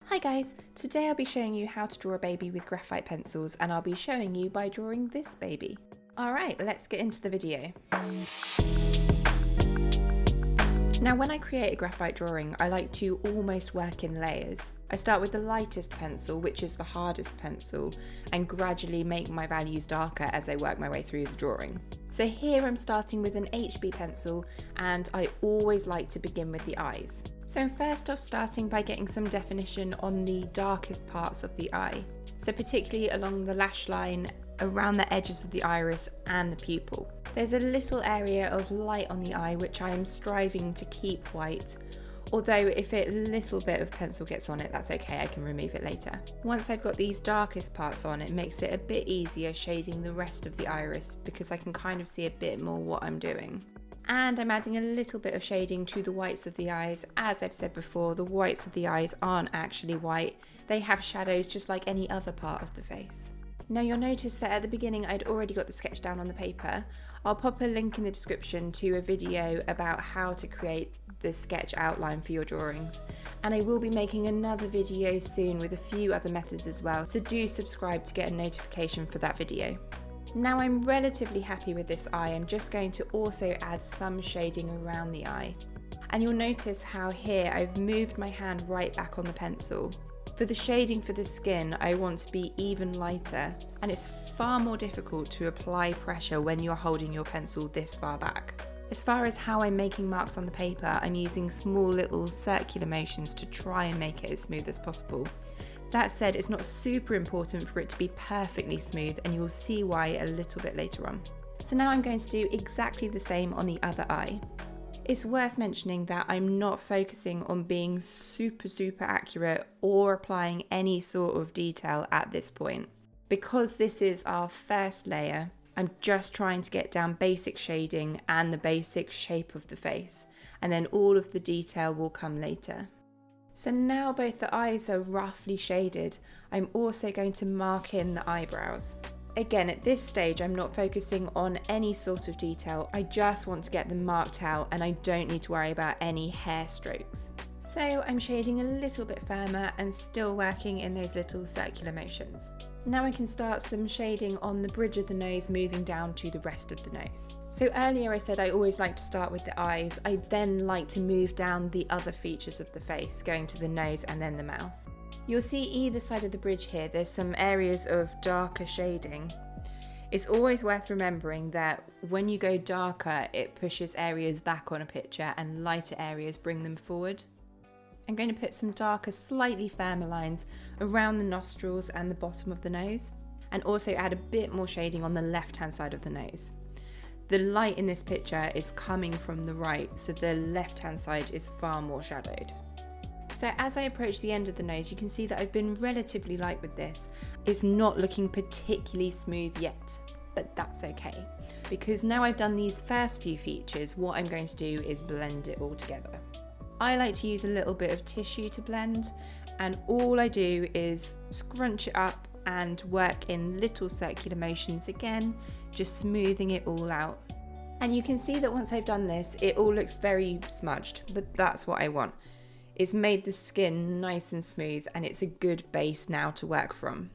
Hi guys, today I'll be showing you how to draw a baby with graphite pencils, and I'll be showing you by drawing this baby. Alright, let's get into the video. Now when I create a graphite drawing, I like to almost work in layers. I start with the lightest pencil, which is the hardest pencil, and gradually make my values darker as I work my way through the drawing. So here I'm starting with an HB pencil, and I always like to begin with the eyes. So I'm first off starting by getting some definition on the darkest parts of the eye. So particularly along the lash line, around the edges of the iris and the pupil. There's a little area of light on the eye which I am striving to keep white, although if a little bit of pencil gets on it, that's okay, I can remove it later. Once I've got these darkest parts on, it makes it a bit easier shading the rest of the iris because I can kind of see a bit more what I'm doing. And I'm adding a little bit of shading to the whites of the eyes. As I've said before, the whites of the eyes aren't actually white, they have shadows just like any other part of the face. Now you'll notice that at the beginning I'd already got the sketch down on the paper. I'll pop a link in the description to a video about how to create the sketch outline for your drawings, and I will be making another video soon with a few other methods as well, so do subscribe to get a notification for that video. Now I'm relatively happy with this eye. I'm just going to also add some shading around the eye, and you'll notice how here I've moved my hand right back on the pencil. For the shading for the skin, I want to be even lighter, and it's far more difficult to apply pressure when you're holding your pencil this far back. As far as how I'm making marks on the paper, I'm using small little circular motions to try and make it as smooth as possible. That said, it's not super important for it to be perfectly smooth, and you'll see why a little bit later on. So now I'm going to do exactly the same on the other eye. It's worth mentioning that I'm not focusing on being super accurate or applying any sort of detail at this point. Because this is our first layer, I'm just trying to get down basic shading and the basic shape of the face, and then all of the detail will come later. So now both the eyes are roughly shaded, I'm also going to mark in the eyebrows. Again, at this stage, I'm not focusing on any sort of detail. I just want to get them marked out, and I don't need to worry about any hair strokes. So I'm shading a little bit firmer and still working in those little circular motions. Now I can start some shading on the bridge of the nose, moving down to the rest of the nose. So earlier I said I always like to start with the eyes. I then like to move down the other features of the face, going to the nose and then the mouth. You'll see either side of the bridge here, there's some areas of darker shading. It's always worth remembering that when you go darker, it pushes areas back on a picture and lighter areas bring them forward. I'm going to put some darker, slightly firmer lines around the nostrils and the bottom of the nose, and also add a bit more shading on the left-hand side of the nose. The light in this picture is coming from the right, so the left-hand side is far more shadowed. So as I approach the end of the nose, you can see that I've been relatively light with this. It's not looking particularly smooth yet, but that's okay. Because now I've done these first few features, what I'm going to do is blend it all together. I like to use a little bit of tissue to blend, and all I do is scrunch it up and work in little circular motions again, just smoothing it all out. And you can see that once I've done this, it all looks very smudged, but that's what I want. It's made the skin nice and smooth, and it's a good base now to work from.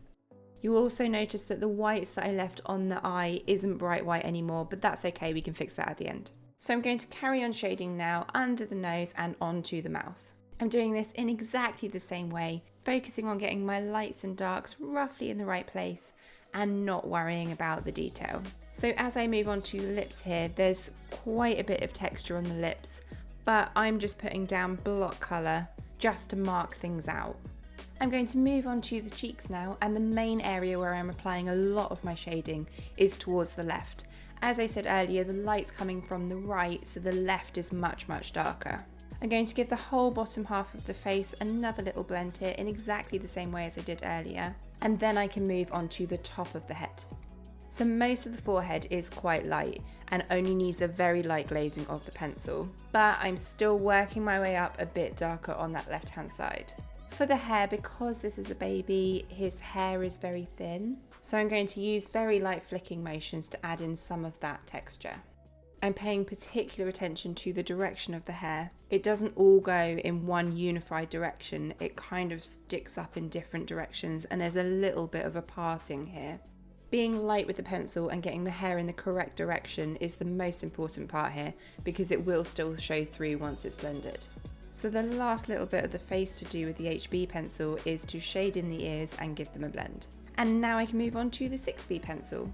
You'll also notice that the whites that I left on the eye isn't bright white anymore, but that's okay, we can fix that at the end. So I'm going to carry on shading now under the nose and onto the mouth. I'm doing this in exactly the same way, focusing on getting my lights and darks roughly in the right place and not worrying about the detail. So as I move on to the lips here, there's quite a bit of texture on the lips, but I'm just putting down block colour just to mark things out. I'm going to move on to the cheeks now, and the main area where I'm applying a lot of my shading is towards the left. As I said earlier, the light's coming from the right, so the left is much darker. I'm going to give the whole bottom half of the face another little blend here in exactly the same way as I did earlier, and then I can move on to the top of the head. So most of the forehead is quite light and only needs a very light glazing of the pencil, but I'm still working my way up a bit darker on that left hand side. For the hair, because this is a baby, his hair is very thin, so I'm going to use very light flicking motions to add in some of that texture. I'm paying particular attention to the direction of the hair. It doesn't all go in one unified direction, it kind of sticks up in different directions and there's a little bit of a parting here. Being light with the pencil and getting the hair in the correct direction is the most important part here because it will still show through once it's blended. So the last little bit of the face to do with the HB pencil is to shade in the ears and give them a blend. And now I can move on to the 6B pencil.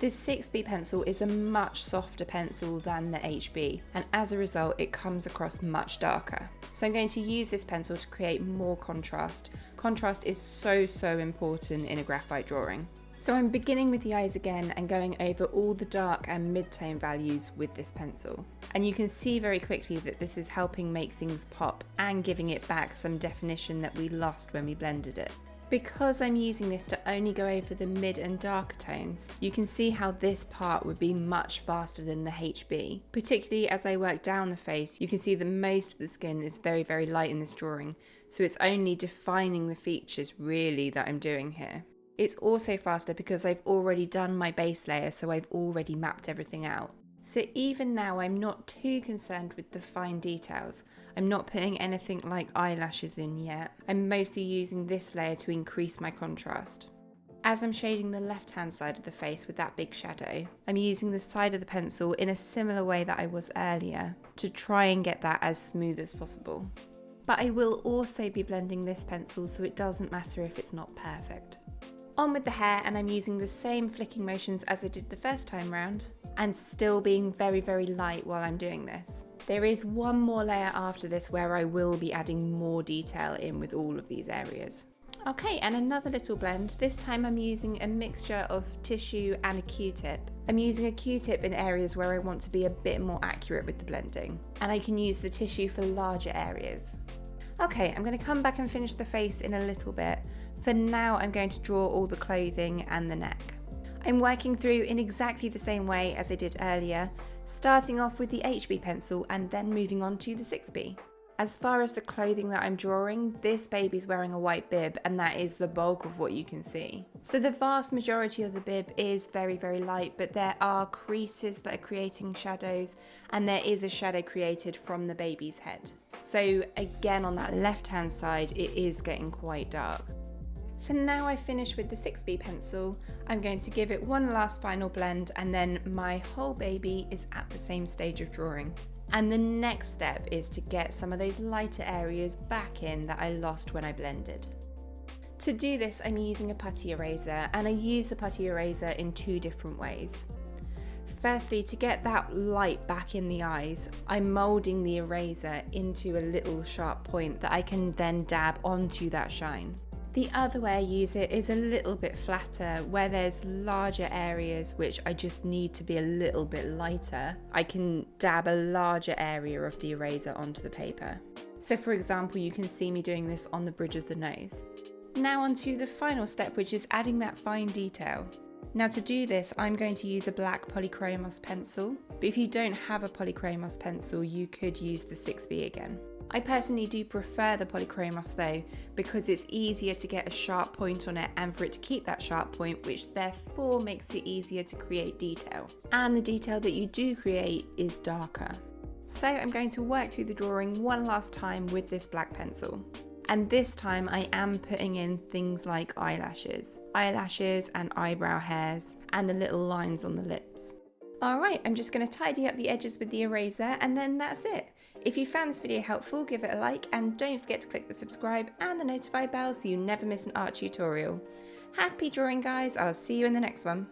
This 6B pencil is a much softer pencil than the HB, and as a result it comes across much darker. So I'm going to use this pencil to create more contrast. Contrast is so important in a graphite drawing. So I'm beginning with the eyes again and going over all the dark and mid-tone values with this pencil. And you can see very quickly that this is helping make things pop and giving it back some definition that we lost when we blended it. Because I'm using this to only go over the mid and darker tones, you can see how this part would be much faster than the HB. Particularly as I work down the face, you can see that most of the skin is very light in this drawing, so it's only defining the features really that I'm doing here. It's also faster because I've already done my base layer, so I've already mapped everything out. So even now I'm not too concerned with the fine details. I'm not putting anything like eyelashes in yet. I'm mostly using this layer to increase my contrast. As I'm shading the left hand side of the face with that big shadow, I'm using the side of the pencil in a similar way that I was earlier to try and get that as smooth as possible. But I will also be blending this pencil so it doesn't matter if it's not perfect. On with the hair, and I'm using the same flicking motions as I did the first time round, and still being very light while I'm doing this. There is one more layer after this where I will be adding more detail in with all of these areas. Okay, and another little blend. This time I'm using a mixture of tissue and a Q-tip. I'm using a Q-tip in areas where I want to be a bit more accurate with the blending, and I can use the tissue for larger areas. Okay, I'm going to come back and finish the face in a little bit. For now, I'm going to draw all the clothing and the neck. I'm working through in exactly the same way as I did earlier, starting off with the HB pencil and then moving on to the 6B. As far as the clothing that I'm drawing, this baby's wearing a white bib and that is the bulk of what you can see. So the vast majority of the bib is very light, but there are creases that are creating shadows and there is a shadow created from the baby's head. So again, on that left hand side, it is getting quite dark. So now I've finished with the 6B pencil, I'm going to give it one last final blend and then my whole baby is at the same stage of drawing. And the next step is to get some of those lighter areas back in that I lost when I blended. To do this, I'm using a putty eraser, and I use the putty eraser in two different ways. Firstly, to get that light back in the eyes, I'm moulding the eraser into a little sharp point that I can then dab onto that shine. The other way I use it is a little bit flatter, where there's larger areas which I just need to be a little bit lighter. I can dab a larger area of the eraser onto the paper. So for example, you can see me doing this on the bridge of the nose. Now on to the final step, which is adding that fine detail. Now to do this, I'm going to use a black polychromos pencil, but if you don't have a polychromos pencil, you could use the 6B again. I personally do prefer the polychromos though, because it's easier to get a sharp point on it and for it to keep that sharp point, which therefore makes it easier to create detail. And the detail that you do create is darker. So I'm going to work through the drawing one last time with this black pencil. And this time I am putting in things like eyelashes and eyebrow hairs and the little lines on the lips. Alright, I'm just going to tidy up the edges with the eraser and then that's it. If you found this video helpful, give it a like and don't forget to click the subscribe and the notify bell so you never miss an art tutorial. Happy drawing guys, I'll see you in the next one.